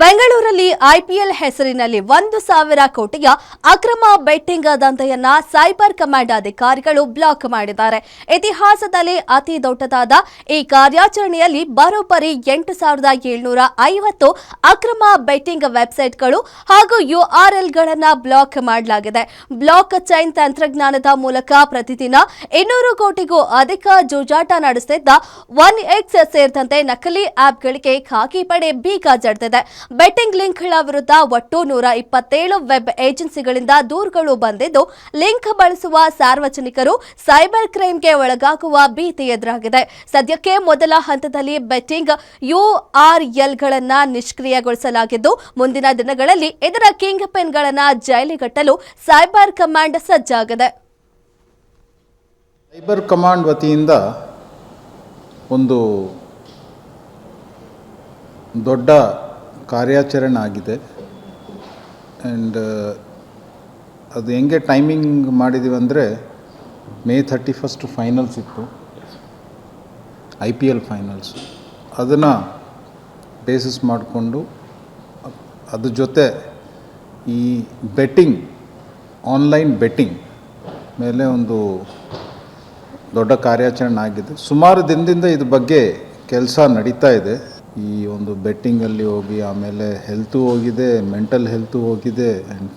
ಬೆಂಗಳೂರಲ್ಲಿ ಐಪಿಎಲ್ ಹೆಸರಿನಲ್ಲಿ 1,000 ಕೋಟಿಯ ಅಕ್ರಮ ಬೆಟ್ಟಿಂಗ್ ದಂಧೆಯನ್ನ ಸೈಬರ್ ಕಮಾಂಡ್ ಅಧಿಕಾರಿಗಳು ಬ್ಲಾಕ್ ಮಾಡಿದ್ದಾರೆ. ಇತಿಹಾಸದಲ್ಲಿ ಅತಿ ದೊಡ್ಡದಾದ ಈ ಕಾರ್ಯಾಚರಣೆಯಲ್ಲಿ ಬರೋಬ್ಬರಿ 8,750 ಅಕ್ರಮ ಬೆಟ್ಟಿಂಗ್ ವೆಬ್ಸೈಟ್ಗಳು ಹಾಗೂ ಯುಆರ್ಎಲ್ಗಳನ್ನು ಬ್ಲಾಕ್ ಮಾಡಲಾಗಿದೆ. ಬ್ಲಾಕ್ ಚೈನ್ ತಂತ್ರಜ್ಞಾನದ ಮೂಲಕ ಪ್ರತಿದಿನ 200 ಕೋಟಿಗೂ ಅಧಿಕ ಜೂಜಾಟ ನಡೆಸುತ್ತಿದ್ದ 1x ಸೇರಿದಂತೆ ನಕಲಿ ಆಪ್ಗಳಿಗೆ ಖಾಕಿ ಪಡೆ ಬೀಗ ಜಡಿದಿದೆ. ಬೆಟ್ಟಿಂಗ್ ಲಿಂಕ್ಗಳ ವಿರುದ್ಧ ಒಟ್ಟು 127 ವೆಬ್ ಏಜೆನ್ಸಿಗಳಿಂದ ದೂರುಗಳು ಬಂದಿದ್ದು, ಲಿಂಕ್ ಬಳಸುವ ಸಾರ್ವಜನಿಕರು ಸೈಬರ್ ಕ್ರೈಮ್ಗೆ ಒಳಗಾಗುವ ಭೀತಿ ಎದುರಾಗಿದೆ. ಸದ್ಯಕ್ಕೆ ಮೊದಲ ಹಂತದಲ್ಲಿ ಬೆಟ್ಟಿಂಗ್ ಯುಆರ್ಎಲ್ಗಳನ್ನು ನಿಷ್ಕ್ರಿಯಗೊಳಿಸಲಾಗಿದ್ದು, ಮುಂದಿನ ದಿನಗಳಲ್ಲಿ ಇದರ ಕಿಂಗ್ ಪಿನ್ಗಳನ್ನು ಜೈಲಿಗಟ್ಟಲು ಸೈಬರ್ ಕಮಾಂಡ್ ಸಜ್ಜಾಗಿದೆ. ಸೈಬರ್ ಕಮಾಂಡ್ ವತಿಯಿಂದ ಒಂದು ದೊಡ್ಡ ಕಾರ್ಯಾಚರಣೆ ಆಗಿದೆ. ಆ್ಯಂಡ್ ಅದು ಹೆಂಗೆ ಟೈಮಿಂಗ್ ಮಾಡಿದ್ದೀವಿ ಅಂದರೆ May 31 ಫೈನಲ್ಸ್ ಇತ್ತು, IPL ಫೈನಲ್ಸ್. ಅದನ್ನು ಬೇಸಿಸ್ ಮಾಡಿಕೊಂಡು ಅದ್ರ ಜೊತೆ ಈ ಬೆಟ್ಟಿಂಗ್, ಆನ್ಲೈನ್ ಬೆಟ್ಟಿಂಗ್ ಮೇಲೆ ಒಂದು ದೊಡ್ಡ ಕಾರ್ಯಾಚರಣೆ ಆಗಿದೆ. ಸುಮಾರು ದಿನದಿಂದ ಇದ್ರ ಬಗ್ಗೆ ಕೆಲಸ ನಡೀತಾ ಇದೆ. ಈ ಒಂದು ಬೆಟ್ಟಿಂಗಲ್ಲಿ ಹೋಗಿ ಆಮೇಲೆ ಹೆಲ್ತು ಹೋಗಿದೆ, ಮೆಂಟಲ್ ಹೆಲ್ತು ಹೋಗಿದೆ, ಆ್ಯಂಡ್